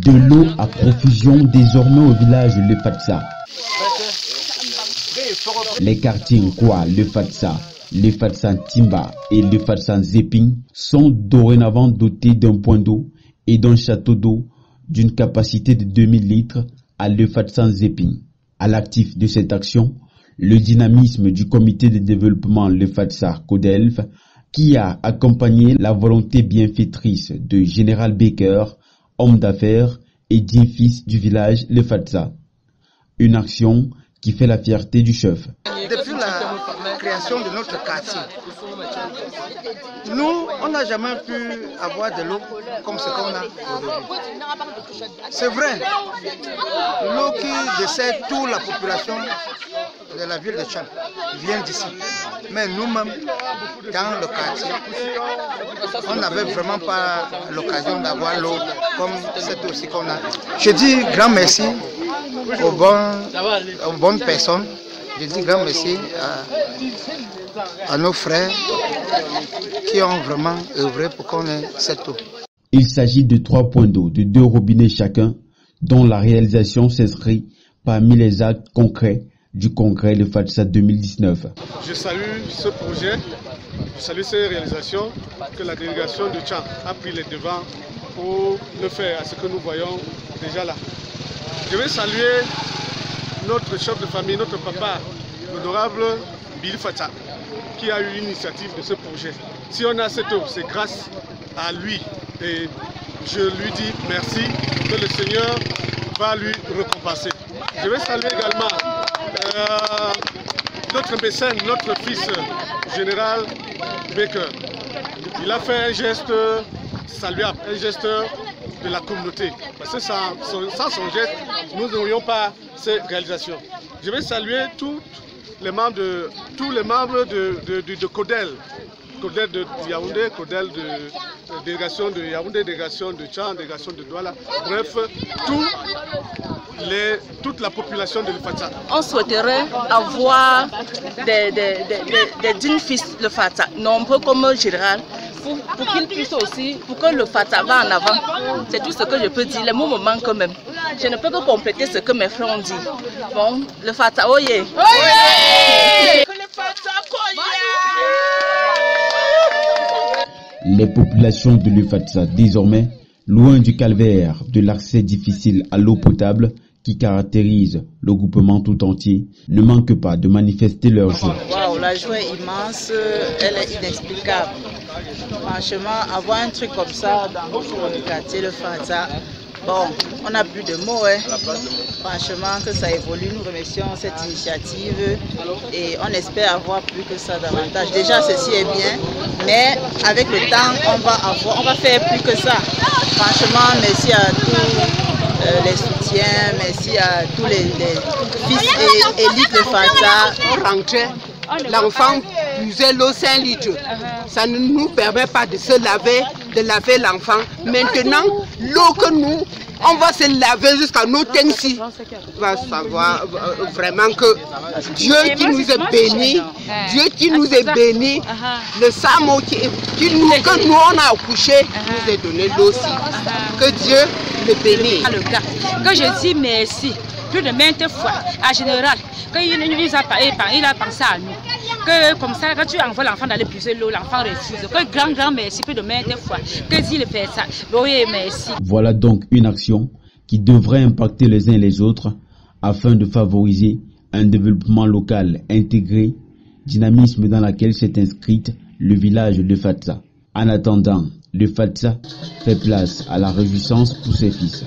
De l'eau à profusion désormais au village Le Fatsa. Les quartiers Nkwa, Le Fatsa, Le Fatsa Timba et Le Fatsa Zeping sont dorénavant dotés d'un point d'eau et d'un château d'eau d'une capacité de 2000 litres à Le Fatsa Zeping. À l'actif de cette action, le dynamisme du comité de développement Le Fatsa Codelf qui a accompagné la volonté bienfaitrice de Général Baker, homme d'affaires et digne fils du village Le Fatsa. Une action qui fait la fierté du chef. Depuis la création de notre quartier, nous, on n'a jamais pu avoir de l'eau comme ce qu'on a aujourd'hui. C'est vrai, l'eau qui dessert toute la population de la ville de Tchad vient d'ici. Mais nous-mêmes, dans le quartier, on n'avait vraiment pas l'occasion d'avoir l'eau comme cette aussi qu'on a. Je dis grand merci aux bonnes personnes. Je dis grand merci à nos frères qui ont vraiment œuvré pour qu'on ait cette eau. Il s'agit de 3 points d'eau, de 2 robinets chacun, dont la réalisation s'inscrit parmi les actes concrets du congrès Le Fatsa 2019. Je salue ce projet, je salue ces réalisations que la délégation de Tchad a pris les devants pour le faire à ce que nous voyons déjà là. Je vais saluer notre chef de famille, notre papa, l'honorable Bill Fatsa, qui a eu l'initiative de ce projet. Si on a cette eau, c'est grâce à lui. Et je lui dis merci, que le Seigneur va lui récompenser. Je vais saluer également notre mécène, notre fils général Baker. Il a fait un geste saluable, un geste de la communauté. Parce que sans son geste, nous n'aurions pas ces réalisations. Je vais saluer tous les membres de CODEL. CODEL de Yaoundé, CODEL de délégation de Yaoundé, délégation de Tchad, délégation de Douala. Bref, toute la population de Le Fatsa. On souhaiterait avoir des dignes fils de Le Fatsa, nombreux comme général, pour qu'ils puissent aussi, pour que Le Fatsa va en avant. C'est tout ce que je peux dire. Les mots me manquent quand même. Je ne peux que compléter ce que mes frères ont dit. Bon, Le Fatsa, oyez! Oyez! Que Le Fatsa, Les populations de Le Fatsa, désormais, loin du calvaire de l'accès difficile à l'eau potable qui caractérise le groupement tout entier, ne manquent pas de manifester leur joie. Wow, la joie est immense, elle est inexplicable. Franchement, avoir un truc comme ça dans notre quartier, Le Fatsa, bon, on n'a plus de mots. Franchement, que ça évolue. Nous remercions cette initiative et on espère avoir plus que ça davantage. Déjà, ceci est bien, mais avec le temps, on va faire plus que ça. Franchement, merci à tous les soutiens, merci à tous les fils et élites de Fatsa. L'enfant buvait l'eau 5 litres. Ça ne nous permet pas de se laver, de laver l'enfant. Maintenant, l'eau que nous, on va se laver jusqu'à nos tensis. On va savoir vraiment que Dieu qui nous est béni, Dieu qui nous est béni, le Samo que nous on a accouché, nous a donné l'eau aussi. Que Dieu le bénisse. Que je dis merci plus de maintes fois à Général, il a pensé à nous. Que comme ça, quand tu envoies l'enfant d'aller puiser l'eau, l'enfant refuse. Que grand merci plus de maintes fois. Que s'il fait ça, oui, merci. Voilà donc une action qui devrait impacter les uns les autres afin de favoriser un développement local intégré, dynamisme dans lequel s'est inscrite le village de Fatsa. En attendant, le Fatsa fait place à la réjouissance pour ses fils.